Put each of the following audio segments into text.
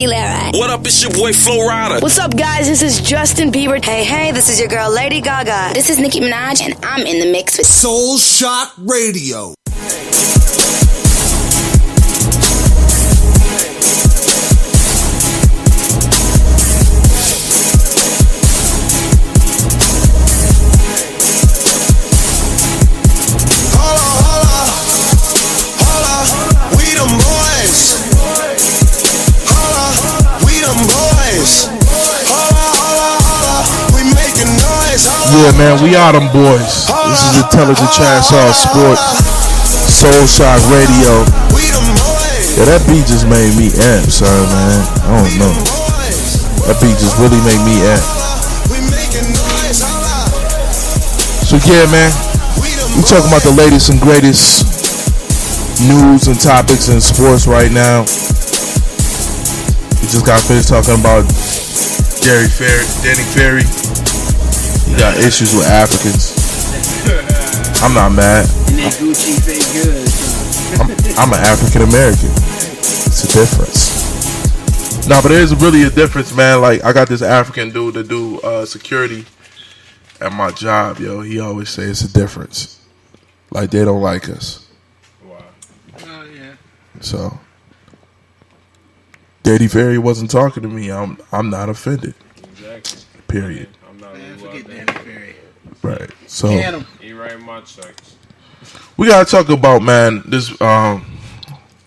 What up, it's your boy Flo Rida. What's up, guys? This is Justin Bieber. Hey, this is your girl Lady Gaga. This is Nicki Minaj, and I'm in the mix with Soul Shock Radio. Yeah, man, we are them boys. This is Intelligent Trash All Sports, Soul Shock Radio. Yeah, that beat just made me amp, son, man. I don't know. That beat just really made me amp. So yeah, man, we talking about the latest and greatest news and topics in sports right now. We just got finished talking about Danny Ferry. He got issues with Africans. I'm not mad. And that Gucci fake good. I'm an African American. It's a difference. No, but there's really a difference, man. Like, I got this African dude to do security at my job, yo. He always say it's a difference. Like, they don't like us. Wow. Oh, yeah. So, Danny Ferry wasn't talking to me. I'm not offended. Exactly. Period. Forget Danny Ferry. Right. So he write my checks. We gotta talk about, man, this y'all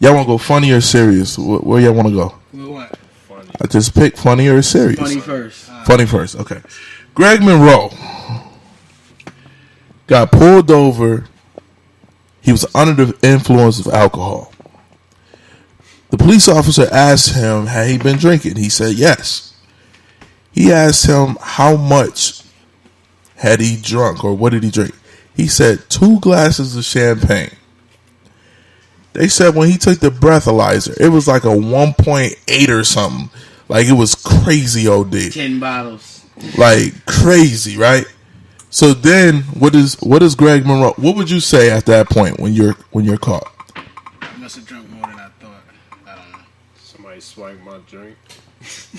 wanna go funny or serious? Where y'all wanna go? What? Funny. I just picked funny or serious. Funny first. Funny first, okay. Greg Monroe got pulled over. He was under the influence of alcohol. The police officer asked him, had he been drinking? He said yes. He asked him how much had he drunk, or what did he drink? He said 2 glasses of champagne. They said when he took the breathalyzer, it was like a 1.8 or something. Like, it was crazy OD. 10 bottles. Like, crazy, right? So then, what is Greg Monroe? What would you say at that point when you're caught? I must have drunk more than I thought. I don't know. Somebody swiped my drink.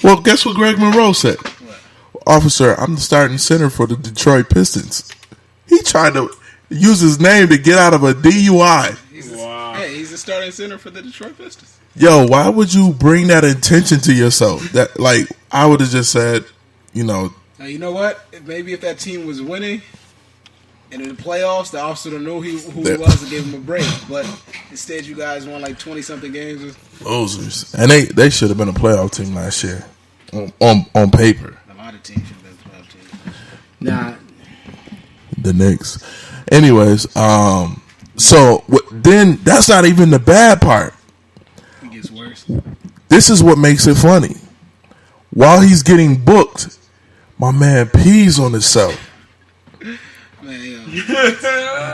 Well, guess what Greg Monroe said? What? Officer, I'm the starting center for the Detroit Pistons. He tried to use his name to get out of a DUI. He's the starting center for the Detroit Pistons. Yo, why would you bring that intention to yourself? That, like, I would have just said, you know. Now, you know what? Maybe if that team was winning and in the playoffs, the officer would know who he was and gave him a break. But instead, you guys won like 20-something games. Losers. And they should have been a playoff team last year. On paper. A lot of teams should have been playoff teams. Nah. The Knicks. Anyways, so then that's not even the bad part. It gets worse. This is what makes it funny. While he's getting booked, my man pees on himself.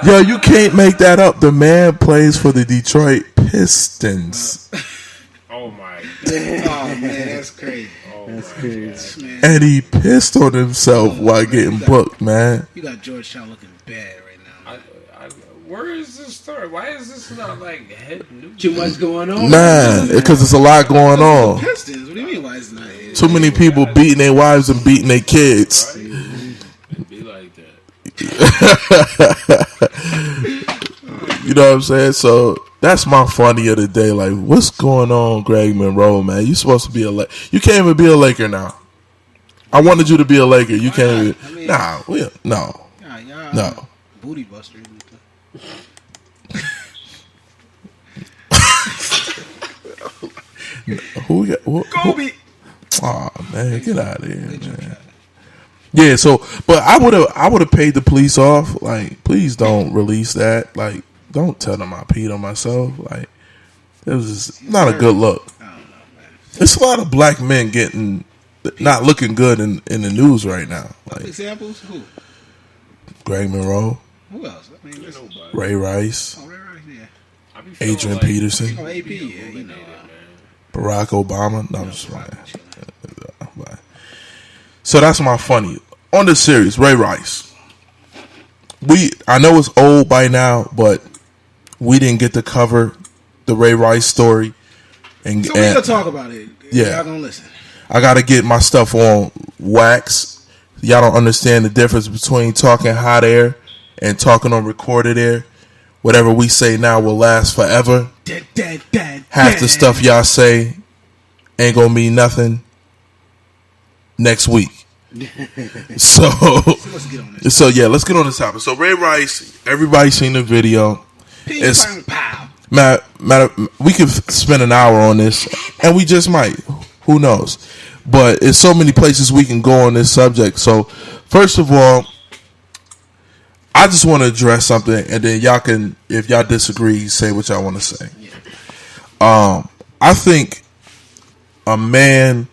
Yo, you can't make that up. The man plays for the Detroit Pistons. Oh my god. Oh man, that's crazy. That's crazy. Man. And he pissed on himself while getting booked, man. You got Georgetown looking bad right now. Where is this story? Why is this not like head news? Too much going on? Man, because there's a lot going on. Pistons. What do you mean why is it not head? Too many people beating their wives and beating their kids. It'd be like that. You know what I'm saying? So that's my funny of the day. Like, what's going on, Greg Monroe, man? You supposed to be you can't even be a Laker now. I wanted you to be a Laker. You can't even. No. Booty busters. Who we got? Kobe. Oh man, get out of here, man. Yeah, so but I would have paid the police off. Like, please don't release that. Like, don't tell them I peed on myself. Like, it was just not a good look. I don't know, man. It's a lot of black men not looking good in the news right now. Like, examples? Who? Greg Monroe. Who else? I mean, Ray Rice. Oh, Ray Rice, yeah. Adrian like Peterson. Oh, AP, yeah, you know. Barack Obama. No, I'm just playing. So that's my funny. On the series, Ray Rice. I know it's old by now, but we didn't get to cover the Ray Rice story And, So we gonna talk about it. Yeah. Y'all gonna listen. I got to get my stuff on wax. Y'all don't understand the difference between talking hot air and talking on recorded air. Whatever we say now will last forever. Half the stuff y'all say ain't gonna mean nothing next week. So let's get on this. yeah, let's get on this topic. So Ray Rice, everybody seen the video. It's matter. We could spend an hour on this, and we just might. Who knows? But there's so many places we can go on this subject. So first of all, I just want to address something, and then y'all can, if y'all disagree, say what y'all want to say. I think a man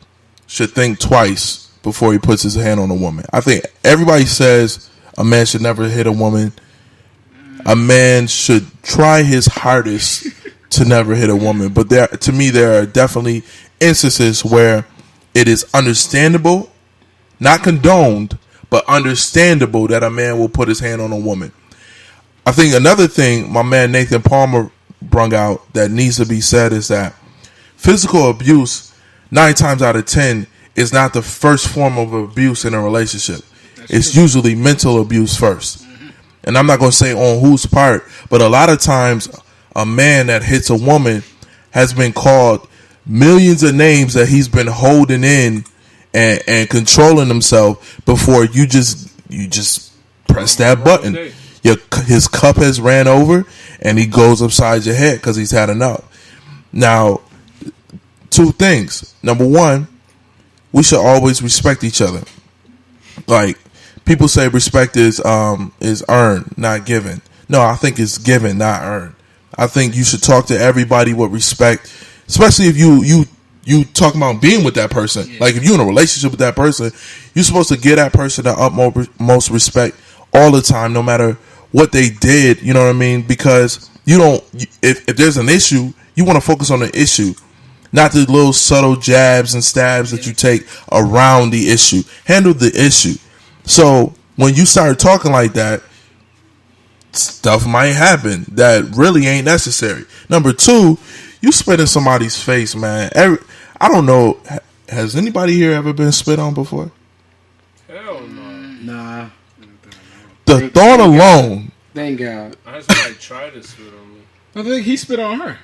should think twice before he puts his hand on a woman. I think everybody says a man should never hit a woman. A man should try his hardest to never hit a woman. But to me, there are definitely instances where it is understandable, not condoned, but understandable that a man will put his hand on a woman. I think another thing my man Nathan Palmer brung out that needs to be said is that physical abuse, 9 times out of 10, is not the first form of abuse in a relationship. It's usually mental abuse first. And I'm not going to say on whose part, but a lot of times a man that hits a woman has been called millions of names that he's been holding in and controlling himself before you just press that button. His cup has ran over and he goes upside your head because he's had enough. Now, 2 things. Number 1, we should always respect each other. Like, people say respect is earned, not given. No, I think it's given, not earned. I think you should talk to everybody with respect, especially if you talking about being with that person. Yeah. Like if you're in a relationship with that person, you're supposed to give that person the utmost respect all the time, no matter what they did. You know what I mean? Because you don't. If there's an issue, you want to focus on the issue, not the little subtle jabs and stabs that you take around the issue. Handle the issue. So when you start talking like that, stuff might happen that really ain't necessary. Number 2, you spit in somebody's face, man. I don't know. Has anybody here ever been spit on before? Hell no. Nah. The thought alone. Thank God. I just like try to spit on me. I think he spit on her.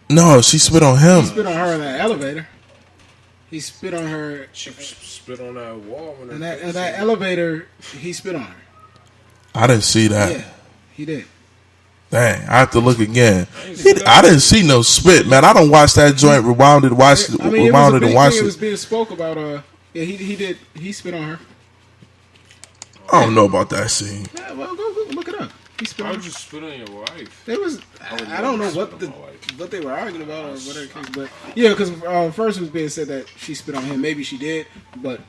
No, she spit on him. He spit on her in that elevator. He spit on her. She spit on that wall. In that elevator, he spit on her. I didn't see that. Yeah, he did. Dang, I have to look again. I didn't see no spit, man. I don't watch that joint rewounded and watched it. It was being spoke about. Yeah, he did. He spit on her. I don't know about that scene. Yeah, well, go look it up. He spit on her. just spit on your wife? There was. I don't know what they were arguing about or whatever case, but yeah, because first it was being said that she spit on him. Maybe she did, but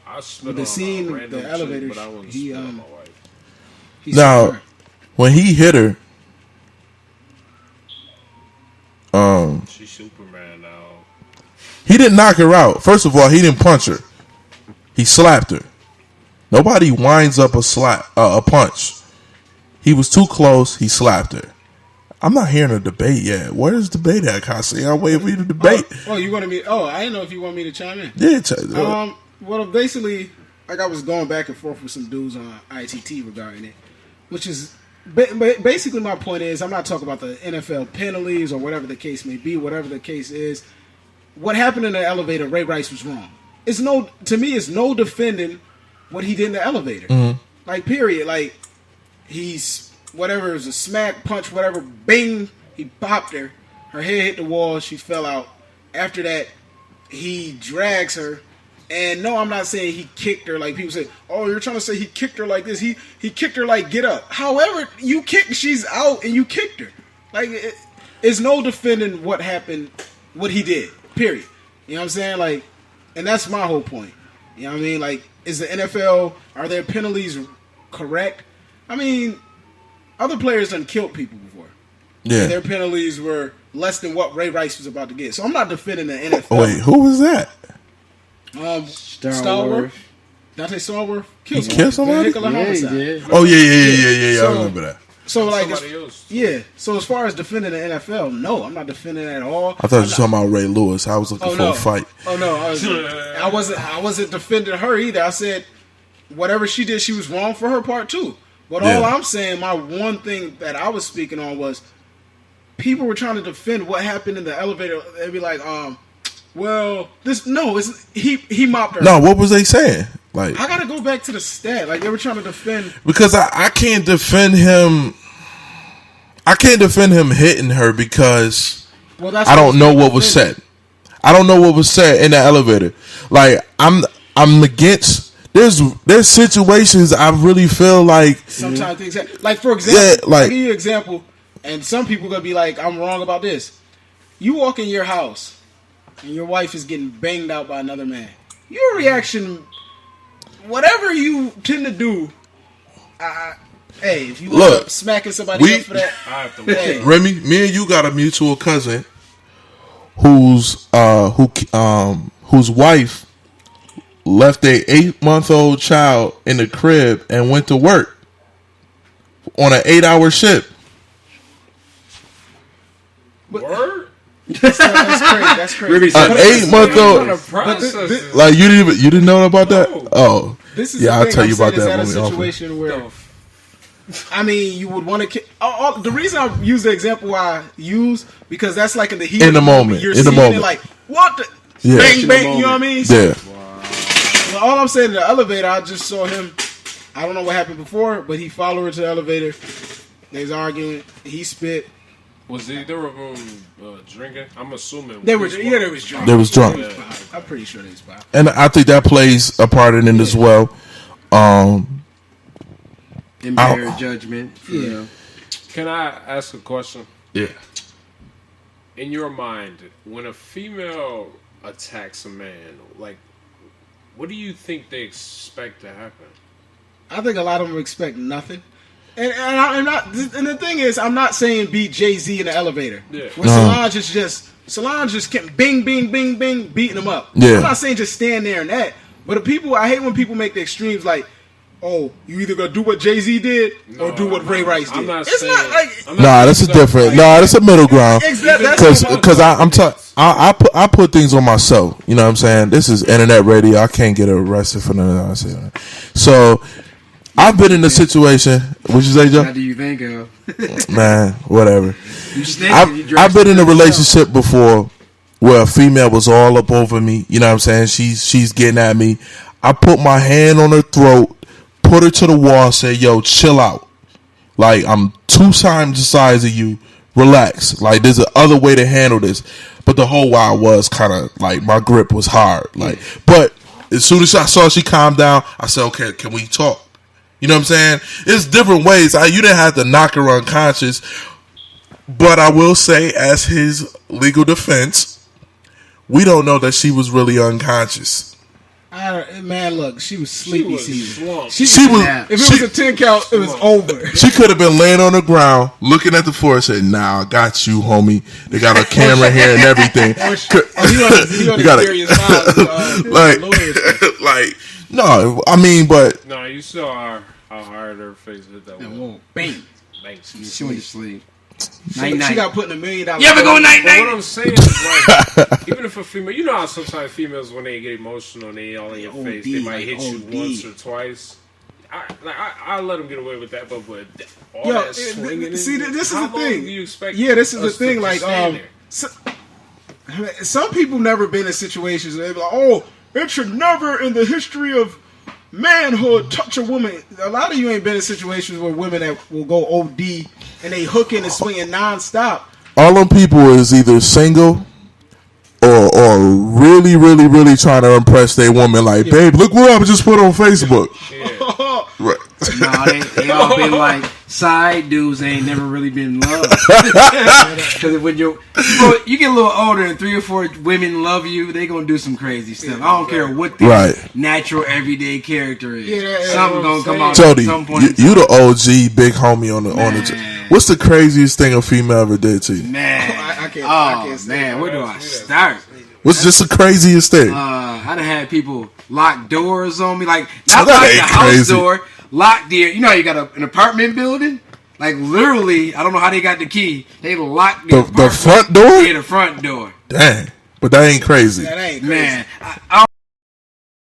I spit with the on scene, a random the elevator, chick, but I wouldn't he spit on my wife. He spit Now, on her. when he hit her, She's Superman now. he didn't knock her out. First of all, he didn't punch her. He slapped her. Nobody winds up a punch. He was too close. He slapped her. I'm not hearing a debate yet. Where is the debate at, Kasi? I'm waiting for you to debate. You want me? Oh, I didn't know if you want me to chime in. Yeah. Well, basically, like I was going back and forth with some dudes on ITT regarding it, which is basically my point is I'm not talking about the NFL penalties or whatever the case may be. Whatever the case is, what happened in the elevator, Ray Rice was wrong. To me, it's no defending what he did in the elevator. Mm-hmm. Like, period. Like, he's whatever, it was a smack, punch, whatever, bing, he popped her. Her head hit the wall, she fell out. After that, he drags her. And no, I'm not saying he kicked her like people say, oh, you're trying to say he kicked her like this. He kicked her like get up. However, you kicked, she's out and you kicked her. Like, it's no defending what happened, what he did, period. You know what I'm saying? Like, and that's my whole point. You know what I mean? Like, is the NFL, are their penalties correct? I mean, other players done killed people before. Yeah. And their penalties were less than what Ray Rice was about to get. So I'm not defending the NFL. Wait, who was that? Stallworth. Dante Stallworth killed somebody? Yeah, he did. Oh, yeah. I remember that. So like, somebody else. yeah. So as far as defending the NFL, no, I'm not defending it at all. I thought you were talking about Ray Lewis. I was looking for a fight. Oh no, I wasn't defending her either. I said whatever she did, she was wrong for her part too. But all I'm saying, my one thing that I was speaking on was people were trying to defend what happened in the elevator. They'd be like, well, he mopped her. No, what was they saying? Like, I gotta go back to the stat. Like they were trying to defend because I can't defend him. I can't defend him hitting her because I don't know what was said. I don't know what was said in the elevator. Like I'm against. There's situations I really feel like sometimes things happen. Like for example, I'll give you an example, and some people are gonna be like, I'm wrong about this. You walk in your house and your wife is getting banged out by another man. Your reaction, whatever you tend to do, hey, if you look up smacking somebody else for that, I have to hey. Remy, me and you got a mutual cousin whose wife left a 8-month-old child in the crib and went to work on an 8-hour shift. Word? That's crazy. An 8-month-old. Like you didn't know about that? No. Oh, this is yeah. I'll tell you about that when we situation where, I mean, you would want to. The reason I use the example I use because that's like in the heat in the moment. You're in the moment, like what? Yeah. Bang bang. You know what I mean? Yeah. Well, all I'm saying in the elevator, I just saw him. I don't know what happened before, but he followed her to the elevator. They was arguing. He spit. Was either of them drinking? I'm assuming they was drunk. They was drunk. Yeah. I'm pretty sure they was drunk. And I think that plays a part in it as well. Impaired judgment. Yeah. Can I ask a question? Yeah. In your mind, when a female attacks a man, like, what do you think they expect to happen? I think a lot of them expect nothing. And I'm not. And the thing is, I'm not saying beat Jay-Z in the elevator. Yeah. When Solange just kept bing, bing, bing, bing, beating him up. Yeah. I'm not saying just stand there and that. But the people, I hate when people make the extremes like, oh, you either gonna do what Jay-Z did or do what Ray Rice did. That's a different. That's a middle ground. Because I put things on myself. You know what I'm saying? This is internet radio. I can't get arrested for none of that. So I've been in a situation. What'd you say, Joe? How do you think of? Man, whatever. I've been in a relationship before where a female was all up over me. You know what I'm saying? She's getting at me. I put my hand on her throat, put her to the wall, and say, "Yo, chill out. Like I'm 2 times the size of you. Relax. Like there's a other way to handle this." But the whole while was kind of like my grip was hard. Like, but as soon as I saw she calmed down, I said, "Okay, can we talk?" You know what I'm saying? It's different ways. You didn't have to knock her unconscious. But I will say, as his legal defense, we don't know that she was really unconscious. Man, look, she was sleepy. She was. If it was a 10 count, it was over. She could have been laying on the ground, looking at the floor, and said, "Nah, I got you, homie. They got a camera here and everything." You got like, no, I mean, but no, you saw how hard her face hit that one. Bang. She went to sleep. She got put in $1 million. You ever go night night? What I'm saying is, like, even if a female, you know how sometimes females when they get emotional and they all in your face, they might hit you once or twice. I let them get away with that, but all that swinging. See, this is the thing. Do you expect? Yeah, this is the thing. Like, some people never been in situations where they be like, "Oh, it should never in the history of manhood touch a woman." A lot of you ain't been in situations where women that will go OD and they hooking and swinging nonstop. All them people is either single or really, really, really trying to impress their woman. Like, babe, look what I just put on Facebook. Right. Nah, they all been like side dudes. Ain't never really been in love. Because when you get a little older and 3 or 4 women love you, they gonna do some crazy stuff. I don't care what their natural everyday character is. Something gonna come out Jody, at some point. You the OG big homie on the. What's the craziest thing a female ever did to you? Man, I can't man, where do I start? What's just the craziest thing? I done had people lock doors on me, like not lock the house door, lock the. You know, how you got an apartment building. Like literally, I don't know how they got the key. They locked the front door. Yeah, the front door. Dang, but that ain't crazy. That ain't crazy. Man, I